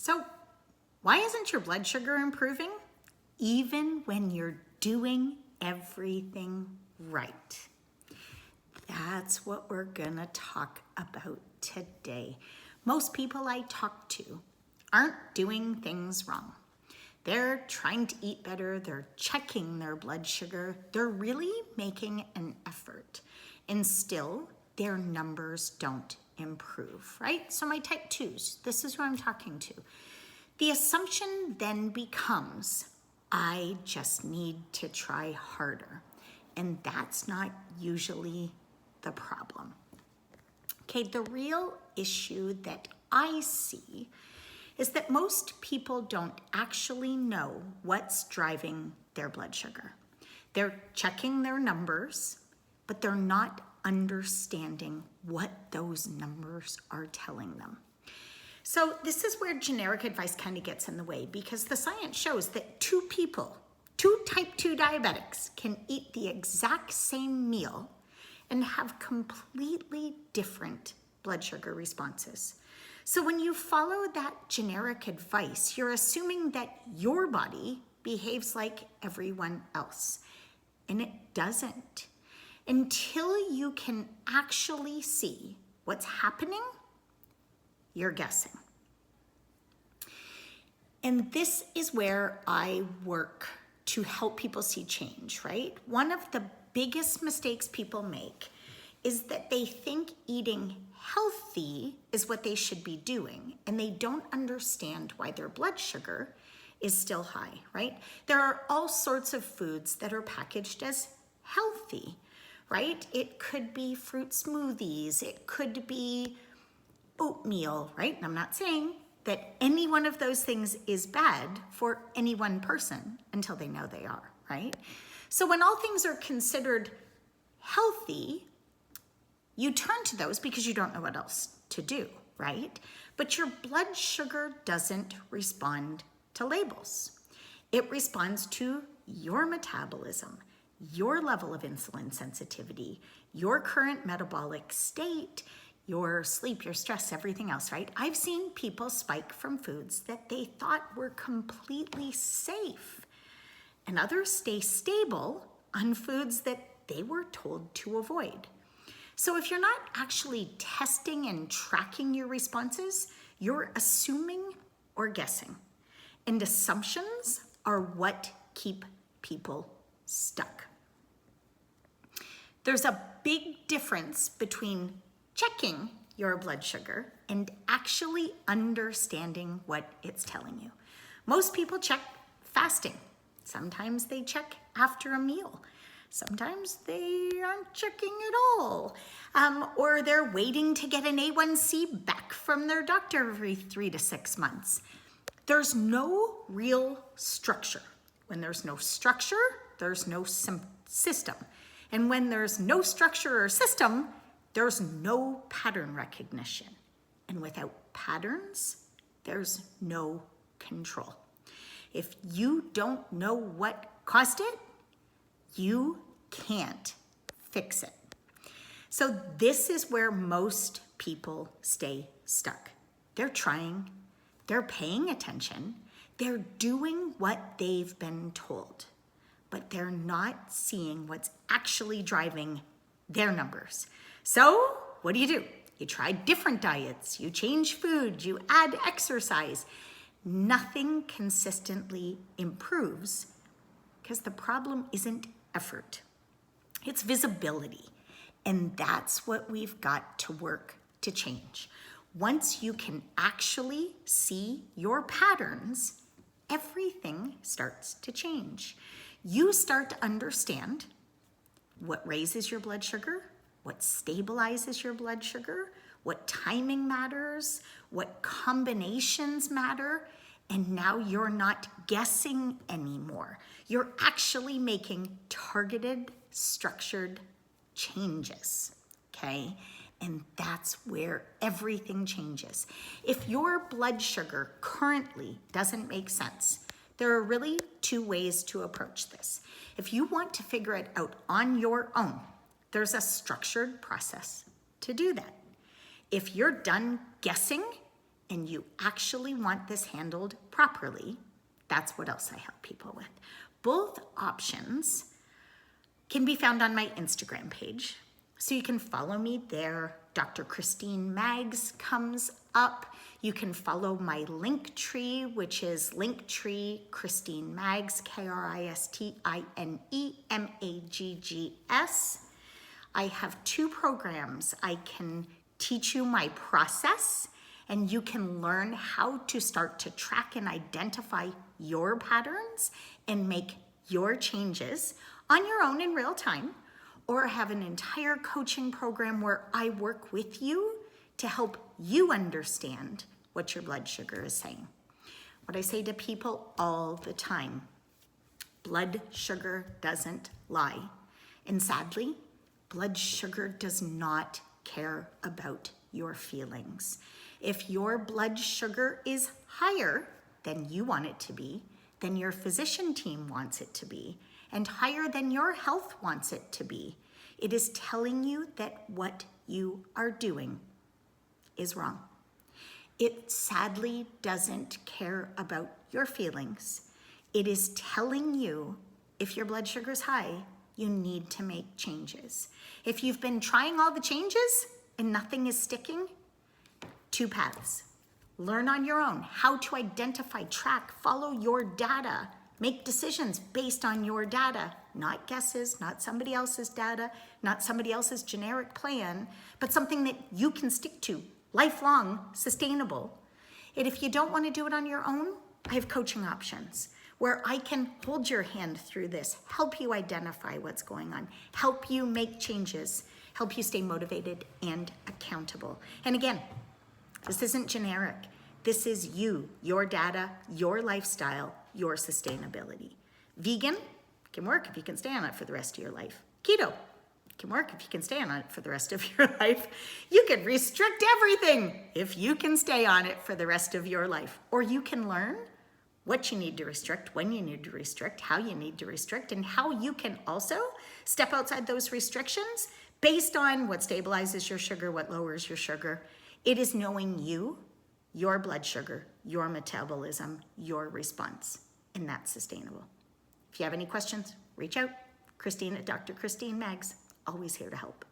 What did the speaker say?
So, why isn't your blood sugar improving? Even when you're doing everything right. That's what we're gonna talk about today. Most people I talk to aren't doing things wrong. They're trying to eat better, they're checking their blood sugar, they're really making an effort, and still their numbers don't improve, right? So my type 2s, this is who I'm talking to. The assumption then becomes, I just need to try harder. And that's not usually the problem. Okay, the real issue that I see is that most people don't actually know what's driving their blood sugar. They're checking their numbers, but they're not understanding what those numbers are telling them. So this is where generic advice kind of gets in the way, because the science shows that two type 2 diabetics can eat the exact same meal and have completely different blood sugar responses. So when you follow that generic advice, you're assuming that your body behaves like everyone else, and it doesn't. Until you can actually see what's happening, you're guessing. And this is where I work to help people see change, right? One of the biggest mistakes people make is that they think eating healthy is what they should be doing, and they don't understand why their blood sugar is still high, right? There are all sorts of foods that are packaged as healthy, right? It could be fruit smoothies, it could be oatmeal, right? And I'm not saying that any one of those things is bad for any one person until they know they are, right? So when all things are considered healthy, you turn to those because you don't know what else to do, right? But your blood sugar doesn't respond to labels. It responds to your metabolism, your level of insulin sensitivity, your current metabolic state, your sleep, your stress, everything else, right? I've seen people spike from foods that they thought were completely safe, and others stay stable on foods that they were told to avoid. So if you're not actually testing and tracking your responses, you're assuming or guessing. And assumptions are what keep people stuck. There's a big difference between checking your blood sugar and actually understanding what it's telling you. Most people check fasting. Sometimes they check after a meal. Sometimes they aren't checking at all. Or they're waiting to get an A1C back from their doctor every 3 to 6 months. There's no real structure. When there's no structure, there's no system. And when there's no structure or system, there's no pattern recognition. And without patterns, there's no control. If you don't know what caused it, you can't fix it. So this is where most people stay stuck. They're trying, they're paying attention, they're doing what they've been told, but they're not seeing what's actually driving their numbers. So what do? You try different diets, you change food, you add exercise. Nothing consistently improves because the problem isn't effort, it's visibility. And that's what we've got to work to change. Once you can actually see your patterns, everything starts to change. You start to understand what raises your blood sugar, what stabilizes your blood sugar, what timing matters, what combinations matter, and now you're not guessing anymore. You're actually making targeted, structured changes, okay? And that's where everything changes. If your blood sugar currently doesn't make sense, there are really 2 ways to approach this. If you want to figure it out on your own, there's a structured process to do that. If you're done guessing and you actually want this handled properly, that's what else I help people with. Both options can be found on my Instagram page. So you can follow me there. Dr. Christine Maggs comes up. You can follow my Linktree, which is Linktree Christine Maggs, KRISTINEMAGGS. I have 2 programs. I can teach you my process, and you can learn how to start to track and identify your patterns and make your changes on your own in real time, or have an entire coaching program where I work with you to help you understand what your blood sugar is saying. What I say to people all the time, blood sugar doesn't lie. And sadly, blood sugar does not care about your feelings. If your blood sugar is higher than you want it to be, than your physician team wants it to be, and higher than your health wants it to be, it is telling you that what you are doing is wrong. It sadly doesn't care about your feelings. It is telling you if your blood sugar is high, you need to make changes. If you've been trying all the changes and nothing is sticking, 2 paths. Learn on your own how to identify, track, follow your data, make decisions based on your data, not guesses, not somebody else's data, not somebody else's generic plan, but something that you can stick to, lifelong, sustainable. And if you don't want to do it on your own, I have coaching options where I can hold your hand through this, help you identify what's going on, help you make changes, help you stay motivated and accountable. And again, this isn't generic. This is you, your data, your lifestyle, your sustainability. Vegan can work if you can stay on it for the rest of your life. Keto can work if you can stay on it for the rest of your life. You can restrict everything if you can stay on it for the rest of your life. Or you can learn what you need to restrict, when you need to restrict, how you need to restrict, and how you can also step outside those restrictions based on what stabilizes your sugar, what lowers your sugar. It is knowing you, your blood sugar, your metabolism, your response, and that's sustainable. If you have any questions, reach out. Christine at Dr. Christine Maggs, always here to help.